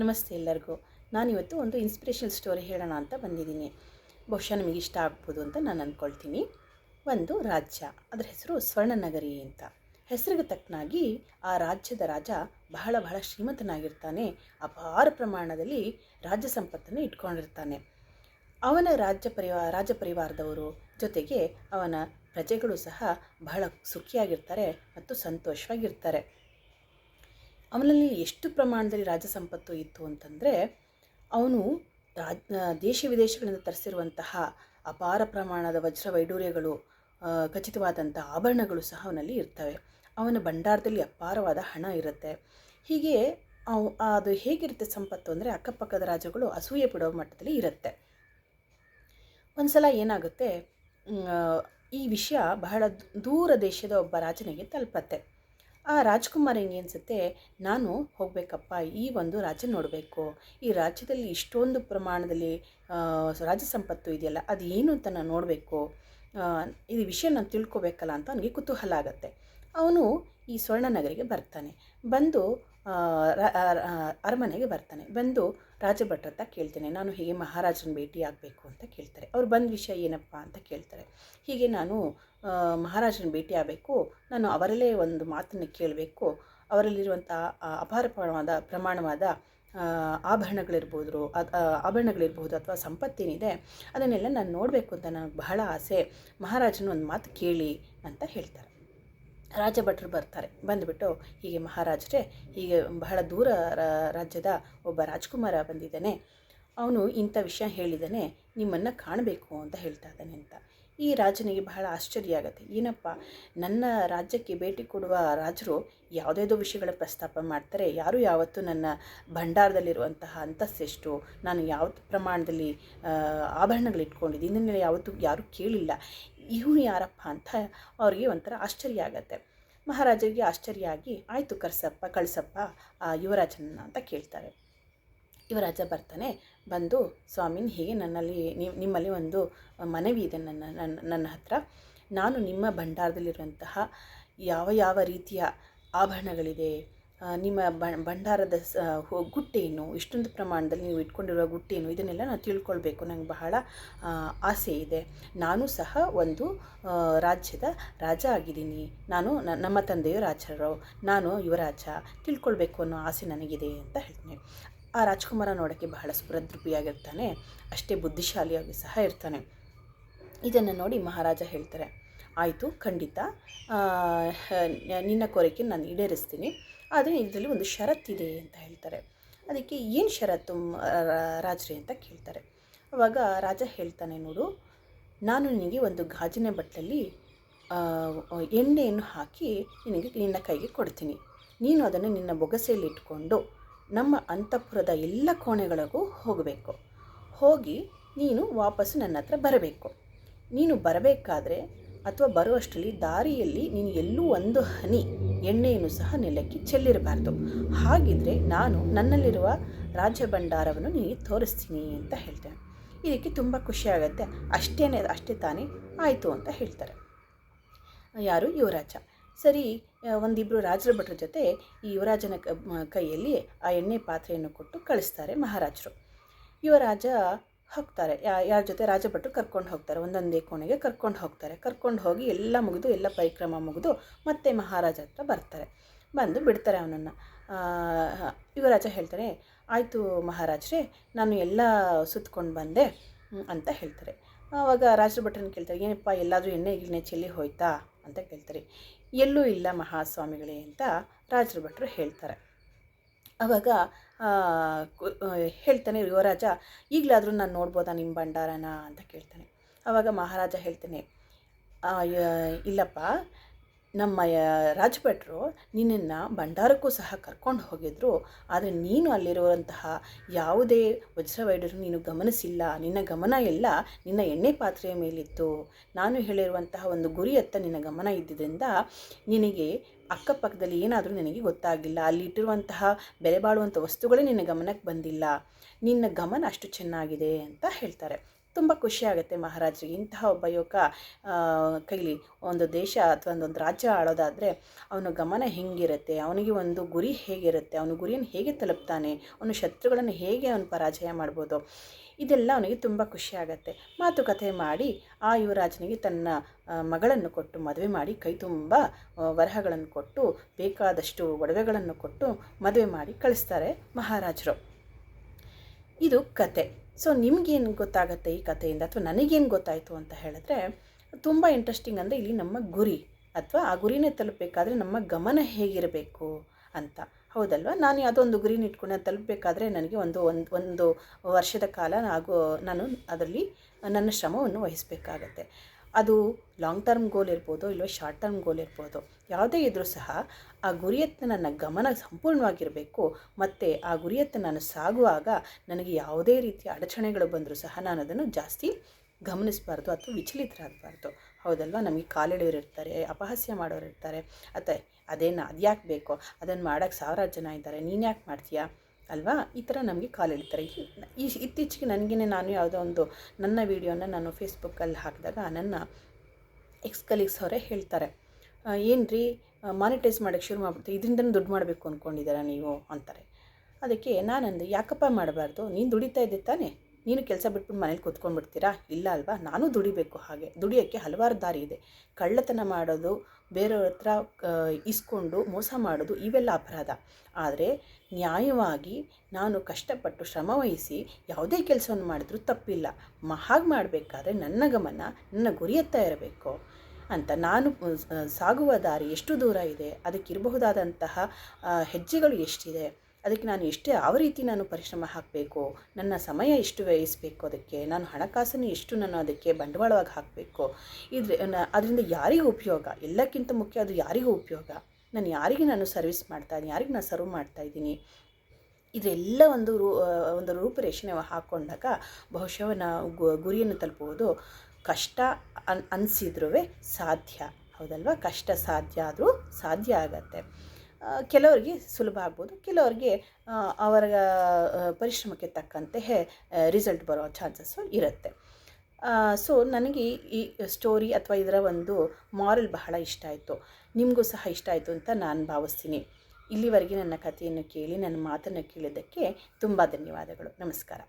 ನಮಸ್ತೆ ಎಲ್ಲರಿಗೂ. ನಾನಿವತ್ತು ಒಂದು ಇನ್ಸ್ಪಿರೇಷನಲ್ ಸ್ಟೋರಿ ಹೇಳೋಣ ಅಂತ ಬಂದಿದ್ದೀನಿ. ಬಹುಶಃ ನಿಮಗೆ ಇಷ್ಟ ಆಗ್ಬೋದು ಅಂತ ನಾನು ಅಂದ್ಕೊಳ್ತೀನಿ. ಒಂದು ರಾಜ್ಯ, ಅದರ ಹೆಸರು ಸ್ವರ್ಣನಗರಿ ಅಂತ. ಹೆಸರಿಗೆ ತಕ್ಕನಾಗಿ ಆ ರಾಜ್ಯದ ರಾಜ ಬಹಳ ಬಹಳ ಶ್ರೀಮಂತನಾಗಿರ್ತಾನೆ. ಅಪಾರ ಪ್ರಮಾಣದಲ್ಲಿ ರಾಜ್ಯ ಸಂಪತ್ತನ್ನು ಇಟ್ಕೊಂಡಿರ್ತಾನೆ. ಅವನ ರಾಜ ಪರಿವಾರದವರು ಜೊತೆಗೆ ಅವನ ಪ್ರಜೆಗಳು ಸಹ ಬಹಳ ಸುಖಿಯಾಗಿರ್ತಾರೆ ಮತ್ತು ಸಂತೋಷವಾಗಿರ್ತಾರೆ. ಅವನಲ್ಲಿ ಎಷ್ಟು ಪ್ರಮಾಣದಲ್ಲಿ ರಾಜ ಸಂಪತ್ತು ಇತ್ತು ಅಂತಂದರೆ, ಅವನು ದೇಶ ವಿದೇಶಗಳಿಂದ ತರಿಸಿರುವಂತಹ ಅಪಾರ ಪ್ರಮಾಣದ ವಜ್ರ ವೈಡೂರ್ಯಗಳು, ಖಚಿತವಾದಂಥ ಆಭರಣಗಳು ಸಹ ಅವನಲ್ಲಿ ಇರ್ತವೆ. ಅವನ ಭಂಡಾರದಲ್ಲಿ ಅಪಾರವಾದ ಹಣ ಇರುತ್ತೆ. ಹೀಗೆ ಅದು ಹೇಗಿರುತ್ತೆ ಸಂಪತ್ತು ಅಂದರೆ, ಅಕ್ಕಪಕ್ಕದ ರಾಜ್ಯಗಳು ಅಸೂಯೆ ಪಡೋ ಮಟ್ಟದಲ್ಲಿ ಇರುತ್ತೆ. ಒಂದು ಸಲ ಏನಾಗುತ್ತೆ, ಈ ವಿಷಯ ಬಹಳ ದೂರ ದೇಶದ ಒಬ್ಬ ರಾಜನಿಗೆ ತಲುಪತ್ತೆ. ಆ ರಾಜ್ಕುಮಾರ್ ಹೆಂಗೆ ಅನಿಸುತ್ತೆ, ನಾನು ಹೋಗಬೇಕಪ್ಪ, ಈ ಒಂದು ರಾಜ್ಯ ನೋಡಬೇಕು, ಈ ರಾಜ್ಯದಲ್ಲಿ ಇಷ್ಟೊಂದು ಪ್ರಮಾಣದಲ್ಲಿ ರಾಜ್ಯ ಸಂಪತ್ತು ಇದೆಯಲ್ಲ, ಅದು ಏನು ಅಂತ ನಾನು ನೋಡಬೇಕು, ಈ ವಿಷಯ ನಾನು ತಿಳ್ಕೊಬೇಕಲ್ಲ ಅಂತ ಅವನಿಗೆ ಕುತೂಹಲ ಆಗುತ್ತೆ. ಅವನು ಈ ಸ್ವರ್ಣನಗರಿಗೆ ಬರ್ತಾನೆ. ಬಂದು ಅರಮನೆಗೆ ಬರ್ತಾನೆ. ಬಂದು ರಾಜಭಟ್ರ ಹತ್ರ ಕೇಳ್ತೇನೆ, ನಾನು ಹೀಗೆ ಮಹಾರಾಜನ ಭೇಟಿ ಆಗಬೇಕು ಅಂತ ಕೇಳ್ತಾರೆ. ಅವ್ರು ಬಂದ ವಿಷಯ ಏನಪ್ಪ ಅಂತ ಕೇಳ್ತಾರೆ. ಹೀಗೆ ನಾನು ಮಹಾರಾಜನ ಭೇಟಿ ಆಗಬೇಕು, ನಾನು ಅವರಲ್ಲೇ ಒಂದು ಮಾತನ್ನು ಕೇಳಬೇಕು, ಅವರಲ್ಲಿರುವಂಥ ಅಪಾರ ಪ್ರಮಾಣವಾದ ಆಭರಣಗಳಿರ್ಬೋದು ಅಥವಾ ಸಂಪತ್ತೇನಿದೆ ಅದನ್ನೆಲ್ಲ ನಾನು ನೋಡಬೇಕು ಅಂತ ನನಗೆ ಬಹಳ ಆಸೆ, ಮಹಾರಾಜನ ಒಂದು ಮಾತು ಕೇಳಿ ಅಂತ ಹೇಳ್ತಾರೆ. ರಾಜಭಟ್ರು ಬರ್ತಾರೆ. ಬಂದುಬಿಟ್ಟು, ಹೀಗೆ ಮಹಾರಾಜರೇ, ಹೀಗೆ ಬಹಳ ದೂರ ರಾಜ್ಯದ ಒಬ್ಬ ರಾಜ್ಕುಮಾರ ಬಂದಿದ್ದಾನೆ, ಅವನು ಇಂಥ ವಿಷಯ ಹೇಳಿದ್ದಾನೆ, ನಿಮ್ಮನ್ನು ಕಾಣಬೇಕು ಅಂತ ಹೇಳ್ತಾ ಇದ್ದಾನೆ ಅಂತ. ಈ ರಾಜನಿಗೆ ಬಹಳ ಆಶ್ಚರ್ಯ ಆಗುತ್ತೆ. ಏನಪ್ಪ, ನನ್ನ ರಾಜ್ಯಕ್ಕೆ ಭೇಟಿ ಕೊಡುವ ರಾಜರು ಯಾವುದೇದೋ ವಿಷಯಗಳ ಪ್ರಸ್ತಾಪ ಮಾಡ್ತಾರೆ, ಯಾರೂ ಯಾವತ್ತೂ ನನ್ನ ಭಂಡಾರದಲ್ಲಿರುವಂತಹ ಅಂತಸ್ತೆಷ್ಟು, ನಾನು ಯಾವ ಪ್ರಮಾಣದಲ್ಲಿ ಆಭರಣಗಳಿಟ್ಕೊಂಡಿದ್ದೀನಿ, ಇದನ್ನೆಲ್ಲ ಯಾರೂ ಕೇಳಿಲ್ಲ, ಇವನು ಯಾರಪ್ಪ ಅಂತ ಅವ್ರಿಗೆ ಒಂಥರ ಆಶ್ಚರ್ಯ ಆಗತ್ತೆ. ಮಹಾರಾಜರಿಗೆ ಆಶ್ಚರ್ಯ ಆಗಿ, ಆಯಿತು ಕಳಿಸಪ್ಪ ಯುವರಾಜನ ಅಂತ ಕೇಳ್ತಾರೆ. ಯುವರಾಜ ಬರ್ತಾನೆ. ಬಂದು, ಸ್ವಾಮಿನ್, ಹೀಗೆ ನಿಮ್ಮಲ್ಲಿ ಒಂದು ಮನವಿ ಇದೆ ನನ್ನ ಹತ್ರ. ನಾನು ನಿಮ್ಮ ಭಂಡಾರದಲ್ಲಿರುವಂತಹ ಯಾವ ರೀತಿಯ ಆಭರಣಗಳಿದೆ, ನಿಮ್ಮ ಭಂಡಾರದ ಗುಟ್ಟೇನು, ಇಷ್ಟೊಂದು ಪ್ರಮಾಣದಲ್ಲಿ ನೀವು ಇಟ್ಕೊಂಡಿರುವ ಗುಟ್ಟೇನು, ಇದನ್ನೆಲ್ಲ ನಾನು ತಿಳ್ಕೊಳ್ಬೇಕು, ನನಗೆ ಬಹಳ ಆಸೆ ಇದೆ. ನಾನು ಸಹ ಒಂದು ರಾಜ್ಯದ ರಾಜ ಆಗಿದ್ದೀನಿ, ನಮ್ಮ ತಂದೆಯು ರಾಜರು, ನಾನು ಯುವರಾಜ, ತಿಳ್ಕೊಳ್ಬೇಕು ಅನ್ನೋ ಆಸೆ ನನಗಿದೆ ಅಂತ ಹೇಳ್ತೀನಿ. ಆ ರಾಜ್ಕುಮಾರ ನೋಡೋಕ್ಕೆ ಬಹಳ ಸ್ಫುರದ್ರೂಪಿಯಾಗಿರ್ತಾನೆ, ಅಷ್ಟೇ ಬುದ್ಧಿಶಾಲಿಯಾಗಿ ಸಹ ಇರ್ತಾನೆ. ಇದನ್ನು ನೋಡಿ ಮಹಾರಾಜ ಹೇಳ್ತಾರೆ, ಆಯಿತು, ಖಂಡಿತ ನಿನ್ನ ಕೋರಿಕೆ ನಾನು ಈಡೇರಿಸ್ತೀನಿ, ಆದರೆ ಇದರಲ್ಲಿ ಒಂದು ಷರತ್ತಿದೆ ಅಂತ ಹೇಳ್ತಾರೆ. ಅದಕ್ಕೆ ಏನು ಷರತ್ತು ರಾಜ್ರಿ ಅಂತ ಕೇಳ್ತಾರೆ. ಆವಾಗ ರಾಜ ಹೇಳ್ತಾನೆ, ನೋಡು, ನಾನು ನಿನಗೆ ಒಂದು ಗಾಜಿನ ಬಟ್ಟಲಲ್ಲಿ ಎಣ್ಣೆಯನ್ನು ಹಾಕಿ ನಿನ್ನ ಕೈಗೆ ಕೊಡ್ತೀನಿ. ನೀನು ಅದನ್ನು ನಿನ್ನ ಬೊಗಸೆಯಲ್ಲಿ ಇಟ್ಕೊಂಡು ನಮ್ಮ ಅಂತಃಪುರದ ಎಲ್ಲ ಕೋಣೆಗಳಿಗೂ ಹೋಗಬೇಕು. ಹೋಗಿ ನೀನು ವಾಪಸ್ಸು ನನ್ನ ಹತ್ರ ಬರಬೇಕು. ನೀನು ಬರಬೇಕಾದ್ರೆ ಅಥವಾ ಬರುವಷ್ಟರಲ್ಲಿ ದಾರಿಯಲ್ಲಿ ನೀನು ಎಲ್ಲೂ ಒಂದು ಹನಿ ಎಣ್ಣೆಯನ್ನು ಸಹ ನೆಲಕ್ಕೆ ಚೆಲ್ಲಿರಬಾರ್ದು. ಹಾಗಿದ್ರೆ ನಾನು ನನ್ನಲ್ಲಿರುವ ರಾಜ್ಯ ಭಂಡಾರವನ್ನು ನಿನಗೆ ತೋರಿಸ್ತೀನಿ ಅಂತ ಹೇಳ್ತೇನೆ. ಇದಕ್ಕೆ ತುಂಬ ಖುಷಿಯಾಗತ್ತೆ. ಅಷ್ಟೇ ತಾನೇ, ಆಯಿತು ಅಂತ ಹೇಳ್ತಾರೆ. ಯಾರು? ಯುವರಾಜ. ಸರಿ, ಒಂದಿಬ್ಬರು ರಾಜರ ಭಟ್ರ ಜೊತೆ ಈ ಯುವರಾಜನ ಕೈಯಲ್ಲಿ ಆ ಎಣ್ಣೆ ಪಾತ್ರೆಯನ್ನು ಕೊಟ್ಟು ಕಳಿಸ್ತಾರೆ ಮಹಾರಾಜರು. ಯುವರಾಜ ಹೋಗ್ತಾರೆ. ಯಾರ ಜೊತೆ? ರಾಜಭಟ್ರು ಕರ್ಕೊಂಡು ಹೋಗ್ತಾರೆ. ಒಂದೊಂದೇ ಕೋಣೆಗೆ ಕರ್ಕೊಂಡು ಹೋಗಿ ಎಲ್ಲ ಪರಿಕ್ರಮ ಮುಗಿದು ಮತ್ತೆ ಮಹಾರಾಜ ಹತ್ರ ಬರ್ತಾರೆ. ಬಂದು ಬಿಡ್ತಾರೆ ಅವನನ್ನು. ಯುವರಾಜ ಹೇಳ್ತಾರೆ, ಆಯಿತು ಮಹಾರಾಜರೇ, ನಾನು ಎಲ್ಲ ಸುತ್ಕೊಂಡು ಬಂದೆ ಅಂತ ಹೇಳ್ತಾರೆ. ಆವಾಗ ರಾಜರ ಭಟ್ರನ್ನ ಕೇಳ್ತಾರೆ, ಏನಪ್ಪ, ಎಲ್ಲಾದರೂ ಎಣ್ಣೆ ಚೆಲ್ಲಿ ಹೋಯ್ತಾ ಅಂತ ಕೇಳ್ತಾರೆ. ಎಲ್ಲೂ ಇಲ್ಲ ಮಹಾಸ್ವಾಮಿಗಳೇ ಅಂತ ರಾಜರ ಭಟ್ರು ಹೇಳ್ತಾರೆ. ಆವಾಗ ಹೇಳ್ತಾನೆ ಯುವರಾಜ, ಈಗಲಾದರೂ ನಾನು ನೋಡ್ಬೋದಾ ನಿಮ್ಮ ಭಂಡಾರನ ಅಂತ ಕೇಳ್ತಾನೆ. ಆವಾಗ ಮಹಾರಾಜ ಹೇಳ್ತಾನೆ, ಇಲ್ಲಪ್ಪ, ನಮ್ಮ ರಾಜಭಟ್ರು ನಿನ್ನನ್ನು ಭಂಡಾರಕ್ಕೂ ಸಹ ಕರ್ಕೊಂಡು ಹೋಗಿದ್ರು, ಆದರೆ ನೀನು ಅಲ್ಲಿರುವಂತಹ ಯಾವುದೇ ವಜ್ರವೈಡೂರ್ಯ ನೀನು ಗಮನಿಸಿಲ್ಲ. ನಿನ್ನ ಗಮನ ಎಲ್ಲ ನಿನ್ನ ಎಣ್ಣೆ ಪಾತ್ರೆಯ ಮೇಲಿತ್ತು. ನಾನು ಹೇಳಿರುವಂತಹ ಒಂದು ಗುರಿಯತ್ತ ನಿನ್ನ ಗಮನ ಇದ್ದಿದ್ದರಿಂದ ನಿನಗೆ ಅಕ್ಕಪಕ್ಕದಲ್ಲಿ ಏನಾದರೂ ನಿನಗೆ ಗೊತ್ತಾಗಿಲ್ಲ. ಅಲ್ಲಿ ಇಟ್ಟಿರುವಂತಹ ಬೆಲೆ ಬಾಳುವಂಥ ವಸ್ತುಗಳೇ ನಿನ್ನ ಗಮನಕ್ಕೆ ಬಂದಿಲ್ಲ. ನಿನ್ನ ಗಮನ ಅಷ್ಟು ಚೆನ್ನಾಗಿದೆ ಅಂತ ಹೇಳ್ತಾರೆ. ತುಂಬ ಖುಷಿಯಾಗುತ್ತೆ ಮಹಾರಾಜರಿಗೆ. ಇಂತಹ ಒಬ್ಬ ಯುವಕ ಕೈಲಿ ಒಂದು ದೇಶ ಅಥವಾ ಒಂದು ರಾಜ್ಯ ಆಳೋದಾದರೆ ಅವನ ಗಮನ ಹೆಂಗಿರುತ್ತೆ, ಅವನಿಗೆ ಒಂದು ಗುರಿ ಹೇಗಿರುತ್ತೆ, ಅವನ ಗುರಿಯನ್ನು ಹೇಗೆ ತಲುಪ್ತಾನೆ, ಅವನ ಶತ್ರುಗಳನ್ನು ಹೇಗೆ ಅವನು ಪರಾಜಯ ಮಾಡ್ಬೋದು, ಇದೆಲ್ಲ ಅವನಿಗೆ ತುಂಬ ಖುಷಿಯಾಗತ್ತೆ. ಮಾತುಕತೆ ಮಾಡಿ ಆ ಯುವರಾಜನಿಗೆ ತನ್ನ ಮಗಳನ್ನು ಕೊಟ್ಟು ಮದುವೆ ಮಾಡಿ ಕೈ ತುಂಬ ವರಹಗಳನ್ನು ಕೊಟ್ಟು ಬೇಕಾದಷ್ಟು ಒಡವೆಗಳನ್ನು ಕೊಟ್ಟು ಮದುವೆ ಮಾಡಿ ಕಳಿಸ್ತಾರೆ ಮಹಾರಾಜರು. ಇದು ಕತೆ. ಸೊ ನಿಮಗೇನು ಗೊತ್ತಾಗುತ್ತೆ ಈ ಕಥೆಯಿಂದ, ಅಥವಾ ನನಗೇನು ಗೊತ್ತಾಯಿತು ಅಂತ ಹೇಳಿದ್ರೆ, ತುಂಬ ಇಂಟ್ರೆಸ್ಟಿಂಗ್ ಅಂದರೆ ಇಲ್ಲಿ ನಮ್ಮ ಗುರಿ ಅಥವಾ ಆ ಗುರಿನೇ ತಲುಪಬೇಕಾದ್ರೆ ನಮ್ಮ ಗಮನ ಹೇಗಿರಬೇಕು ಅಂತ. ಹೌದಲ್ವ? ನಾನು ಯಾವುದೊಂದು ಗುರಿನ ಇಟ್ಕೊಂಡು ತಲುಪಬೇಕಾದ್ರೆ ನನಗೆ ಒಂದು ವರ್ಷದ ಕಾಲ ನಾನು ಅದರಲ್ಲಿ ನನ್ನ ಶ್ರಮವನ್ನು ವಹಿಸಬೇಕಾಗತ್ತೆ. ಅದು ಲಾಂಗ್ ಟರ್ಮ್ ಗೋಲ್ ಇರ್ಬೋದು, ಇಲ್ಲವೋ ಶಾರ್ಟ್ ಟರ್ಮ್ ಗೋಲ್ ಇರ್ಬೋದು. ಯಾವುದೇ ಇದ್ದರೂ ಸಹ ಆ ಗುರಿಯತ್ತ ನನ್ನ ಗಮನ ಸಂಪೂರ್ಣವಾಗಿರಬೇಕು. ಮತ್ತು ಆ ಗುರಿಯತ್ತ ನಾನು ಸಾಗುವಾಗ ನನಗೆ ಯಾವುದೇ ರೀತಿಯ ಅಡಚಣೆಗಳು ಬಂದರೂ ಸಹ ನಾನು ಅದನ್ನು ಜಾಸ್ತಿ ಗಮನಿಸಬಾರ್ದು ಅಥವಾ ವಿಚಲಿತರಾಗಬಾರ್ದು. ಹೌದಲ್ವ? ನಮಗೆ ಕಾಲೆಳೆಯೋರು ಇರ್ತಾರೆ, ಅಪಹಾಸ್ಯ ಮಾಡೋರು ಇರ್ತಾರೆ. ಅದ್ಯಾಕೆ ಬೇಕೋ, ಅದನ್ನು ಮಾಡೋಕ್ಕೆ 1000 ಜನ ಇದ್ದಾರೆ, ನೀನು ಯಾಕೆ ಮಾಡ್ತೀಯಾ ಅಲ್ವಾ? ಈ ಥರ ನಮಗೆ ಕಾಲೆಳಿತಾರೆ. ಇತ್ತೀಚೆಗೆ ನಾನು ಯಾವುದೋ ಒಂದು ನನ್ನ ವೀಡಿಯೋನ ನಾನು ಫೇಸ್ಬುಕ್ಕಲ್ಲಿ ಹಾಕಿದಾಗ ನನ್ನ ಕಲೀಗ್ಸ್ ಅವರೇ ಹೇಳ್ತಾರೆ, ಏನು ರೀ ಮಾನಿಟೈಸ್ ಮಾಡೋಕ್ಕೆ ಶುರು ಮಾಡಿಬಿಡ್ತೀವಿ, ಇದರಿಂದನೇ ದುಡ್ಡು ಮಾಡಬೇಕು ಅಂದ್ಕೊಂಡಿದ್ದೀರಾ ನೀವು ಅಂತಾರೆ. ಅದಕ್ಕೆ ನಾನಂದು, ಯಾಕಪ್ಪ ಮಾಡಬಾರ್ದು, ನೀನು ದುಡಿತಾ ಇದ್ದೆ ತಾನೇ, ನೀನು ಕೆಲಸ ಬಿಟ್ಬಿಟ್ಟು ಮನೇಲಿ ಕೂತ್ಕೊಂಡ್ಬಿಡ್ತೀರಾ? ಇಲ್ಲ ಅಲ್ವಾ? ನಾನು ದುಡಿಬೇಕು. ಹಾಗೆ ದುಡಿಯೋಕ್ಕೆ ಹಲವಾರು ದಾರಿ ಇದೆ. ಕಳ್ಳತನ ಮಾಡೋದು, ಬೇರೆಯವ್ರ ಹತ್ರ ಇಸ್ಕೊಂಡು ಮೋಸ ಮಾಡೋದು, ಇವೆಲ್ಲ ಅಪರಾಧ. ಆದರೆ ನ್ಯಾಯವಾಗಿ ನಾನು ಕಷ್ಟಪಟ್ಟು ಶ್ರಮವಹಿಸಿ ಯಾವುದೇ ಕೆಲಸವನ್ನು ಮಾಡಿದ್ರೂ ತಪ್ಪಿಲ್ಲ. ಹಾಗೆ ಮಾಡಬೇಕಾದ್ರೆ ನನ್ನ ಗಮನ ನನ್ನ ಗುರಿಯತ್ತ ಇರಬೇಕು ಅಂತ. ನಾನು ಸಾಗುವ ದಾರಿ ಎಷ್ಟು ದೂರ ಇದೆ, ಅದಕ್ಕಿರಬಹುದಾದಂತಹ ಹೆಜ್ಜೆಗಳು ಎಷ್ಟಿದೆ, ಅದಕ್ಕೆ ನಾನು ಯಾವ ರೀತಿ ನಾನು ಪರಿಶ್ರಮ ಹಾಕಬೇಕು, ನನ್ನ ಸಮಯ ಎಷ್ಟು ವ್ಯಯಿಸಬೇಕು, ಅದಕ್ಕೆ ನಾನು ಹಣಕಾಸನ್ನು ಎಷ್ಟು ನಾನು ಅದಕ್ಕೆ ಬಂಡವಾಳವಾಗಿ ಹಾಕಬೇಕು, ಅದರಿಂದ ಯಾರಿಗೂ ಉಪಯೋಗ, ಎಲ್ಲಕ್ಕಿಂತ ಮುಖ್ಯ ಅದು ಯಾರಿಗೂ ಉಪಯೋಗ, ಯಾರಿಗೆ ನಾನು ಸರ್ವಿಸ್ ಮಾಡ್ತಾಯಿದ್ದೀನಿ, ಯಾರಿಗೆ ನಾನು ಸರ್ವ್ ಮಾಡ್ತಾಯಿದ್ದೀನಿ, ಇದೆಲ್ಲ ಒಂದು ರೂಪುರೇಷೆ ಹಾಕ್ಕೊಂಡಾಗ ಬಹುಶಃ ನಾವು ಗುರಿಯನ್ನು ತಲುಪುವುದು ಕಷ್ಟ ಅನಿಸಿದ್ರೂ ಸಾಧ್ಯ. ಹೌದಲ್ವ? ಕಷ್ಟ ಸಾಧ್ಯ ಆದರೂ ಸಾಧ್ಯ ಆಗತ್ತೆ. ಕೆಲವರಿಗೆ ಸುಲಭ ಆಗ್ಬೋದು, ಕೆಲವರಿಗೆ ಅವರ ಪರಿಶ್ರಮಕ್ಕೆ ತಕ್ಕಂತೆ ರಿಸಲ್ಟ್ ಬರೋ ಚಾನ್ಸಸ್ಸು ಇರುತ್ತೆ. ಸೊ ನನಗೆ ಈ ಸ್ಟೋರಿ ಅಥವಾ ಇದರ ಒಂದು ಮಾರಲ್ ಬಹಳ ಇಷ್ಟ ಆಯಿತು. ನಿಮಗೂ ಸಹ ಇಷ್ಟ ಆಯಿತು ಅಂತ ನಾನು ಭಾವಿಸ್ತೀನಿ. ಇಲ್ಲಿವರೆಗೆ ನನ್ನ ಕಥೆಯನ್ನು ಕೇಳಿ, ನನ್ನ ಮಾತನ್ನು ಕೇಳಿದ್ದಕ್ಕೆ ತುಂಬ ಧನ್ಯವಾದಗಳು. ನಮಸ್ಕಾರ.